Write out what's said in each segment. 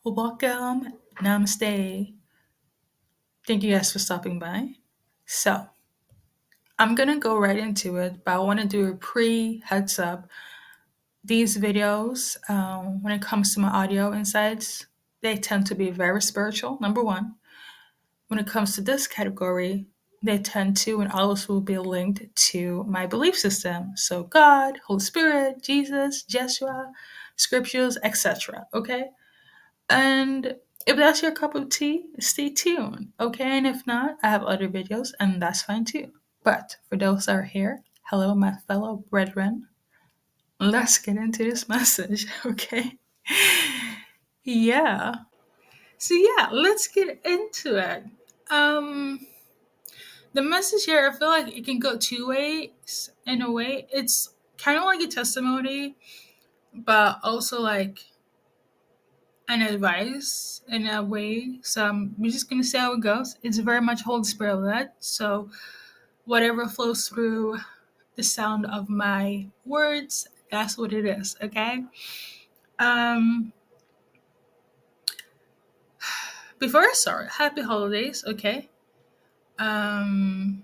Welcome. Namaste. Thank you guys for stopping by. So, I'm gonna go right into it, but I want to do a pre heads up. These videos, when it comes to my audio insights, they tend to be very spiritual, number one. When it comes to this category, they tend to and always will be linked to my belief system. So, God, Holy Spirit, Jesus, Jeshua, scriptures, etc. Okay? And if that's your cup of tea, stay tuned, okay? And if not, I have other videos, and that's fine too. But for those that are here, hello, my fellow brethren. Let's get into this message, okay? Yeah. So yeah, let's get into it. Um, the message here, I feel like it can go two ways. In a way, it's kind of like a testimony, but also like an advice in a way. So we're just gonna see how it goes. It's very much Holy Spirit led. So whatever flows through the sound of my words, that's what it is. Okay. Um. Before I start, happy holidays. Okay. Um.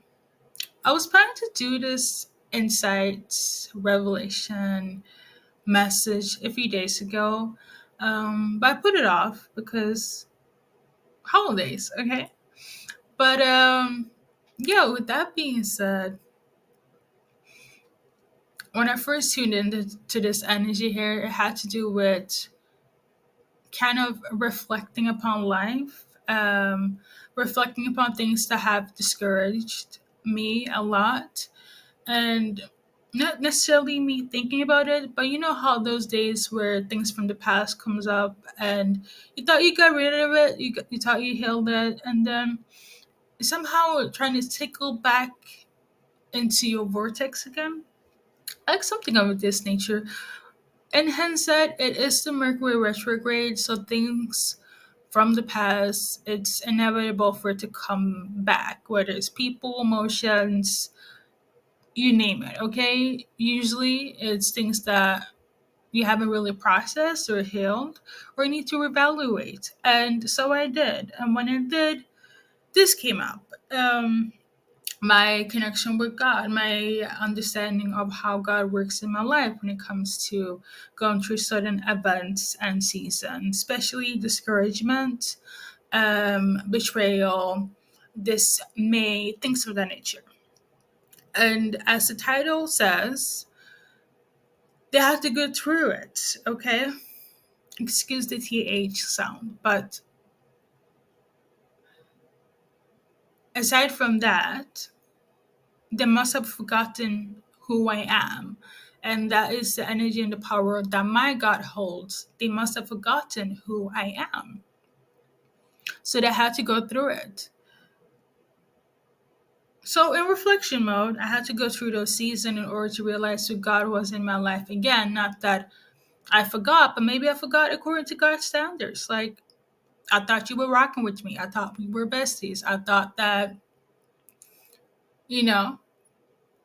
I was planning to do this insights revelation message a few days ago, but I put it off because holidays. Okay. But yeah, with that being said, when I first tuned into to this energy here, it had to do with kind of reflecting upon life, reflecting upon things that have discouraged me a lot, and not necessarily me thinking about it, but you know how those days where things from the past comes up and you thought you got rid of it, you thought you healed it, and then somehow trying to tickle back into your vortex again, like something of this nature. And hence that it is the Mercury retrograde, so things from the past, it's inevitable for it to come back, whether it's people, emotions, you name it, okay? Usually it's things that you haven't really processed or healed or need to reevaluate. And so I did. And when I did, this came up. My connection with God, my understanding of how God works in my life when it comes to going through certain events and seasons, especially discouragement, betrayal, dismay, things of that nature. And as the title says, they have to go through it, okay? Excuse the TH sound. But aside from that, they must have forgotten who I am. And that is the energy and the power that my God holds. They must have forgotten who I am. So they had to go through it. So in reflection mode, I had to go through those seasons in order to realize who God was in my life again. Not that I forgot, but maybe I forgot according to God's standards. Like, I thought you were rocking with me. I thought we were besties. I thought that, you know,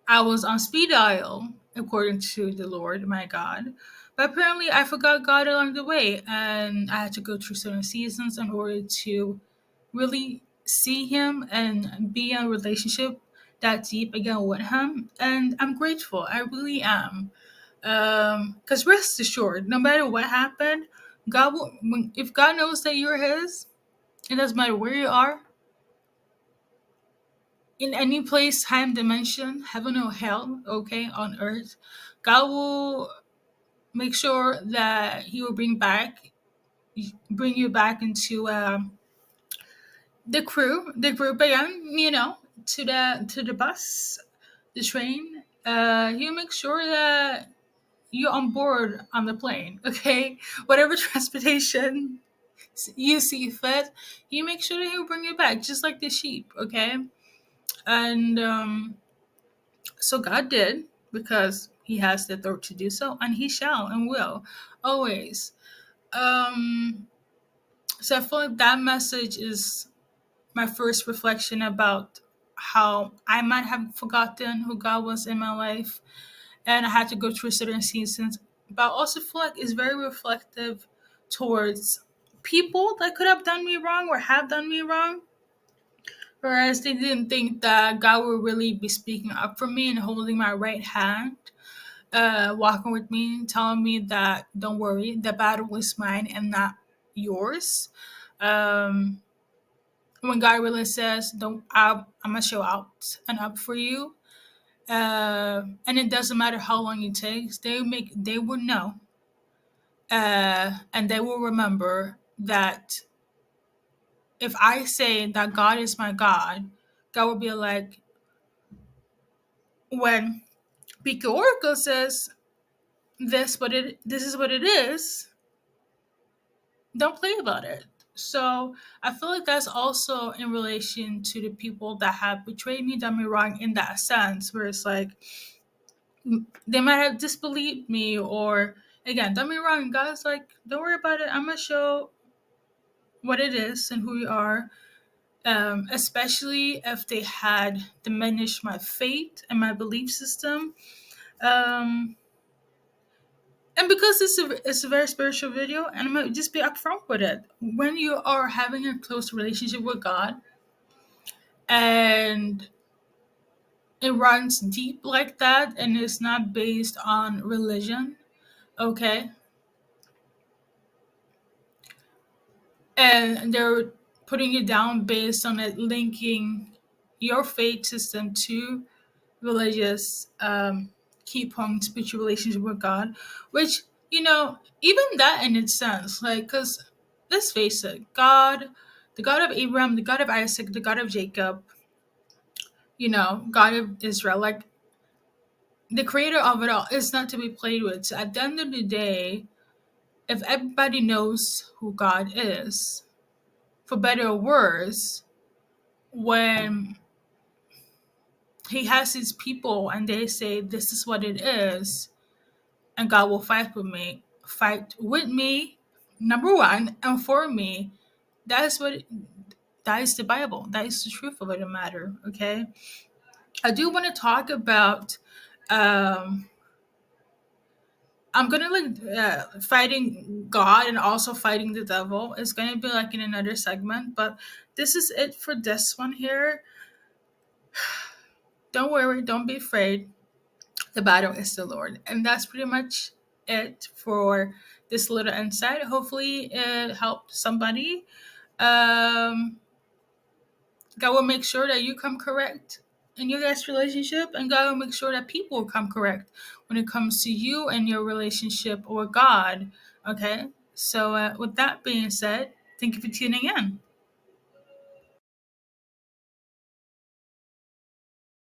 I was on speed dial, according to the Lord, my God. But apparently, I forgot God along the way, and I had to go through certain seasons in order to really see Him and be in a relationship that deep again with Him. And I'm grateful. I really am. Because rest assured, no matter what happened, God will. If God knows that you're His, it doesn't matter where you are, in any place, time, dimension, heaven or hell, okay, on earth, God will make sure that He will bring you back into the group again, to the bus, the train. He'll make sure that you're on board on the plane, okay? Whatever transportation you see fit, you make sure that He'll bring you back, just like the sheep, okay? And so God did, because He has the authority to do so, and He shall and will always. Um, so I feel like that message is my first reflection about how I might have forgotten who God was in my life, and I had to go through certain seasons. But I also feel like it's very reflective towards people that could have done me wrong or have done me wrong, whereas they didn't think that God would really be speaking up for me and holding my right hand, walking with me, telling me that don't worry, the battle is mine and not yours. Um, when God really says, "Don't," I'm gonna show out and up for you, and it doesn't matter how long it takes. They will know, and they will remember that if I say that God is my God, God will be like, when BKA Oracle says this is what it is, don't play about it. So I feel like that's also in relation to the people that have betrayed me, done me wrong in that sense, where it's like they might have disbelieved me or again done me wrong. And God's like, don't worry about it. I'm gonna show what it is and who you are. Especially if they had diminished my faith and my belief system. Um, and because it's a very spiritual video, and I'm gonna just be upfront with it. When you are having a close relationship with God and it runs deep like that and it's not based on religion, okay, and they're putting you down based on it linking your faith system to religious key points, spiritual relationship with God, which, even that in its sense, like, because let's face it, God, the God of Abraham, the God of Isaac, the God of Jacob, God of Israel, like the creator of it all is not to be played with. So at the end of the day, if everybody knows who God is, for better or worse, when he has his people and they say this is what it is, and God will fight with me, number one, and for me. That is what that is the Bible. That is the truth of the matter. Okay, I do want to talk about. Um, I'm gonna like fighting God and also fighting the devil. It's gonna be like in another segment, but this is it for this one here. Don't worry, don't be afraid. The battle is the Lord. And that's pretty much it for this little insight. Hopefully, it helped somebody. Um, God will make sure that you come correct in your guys' relationship, and God will make sure that people come correct when it comes to you and your relationship with God. Okay? So, with that being said, thank you for tuning in.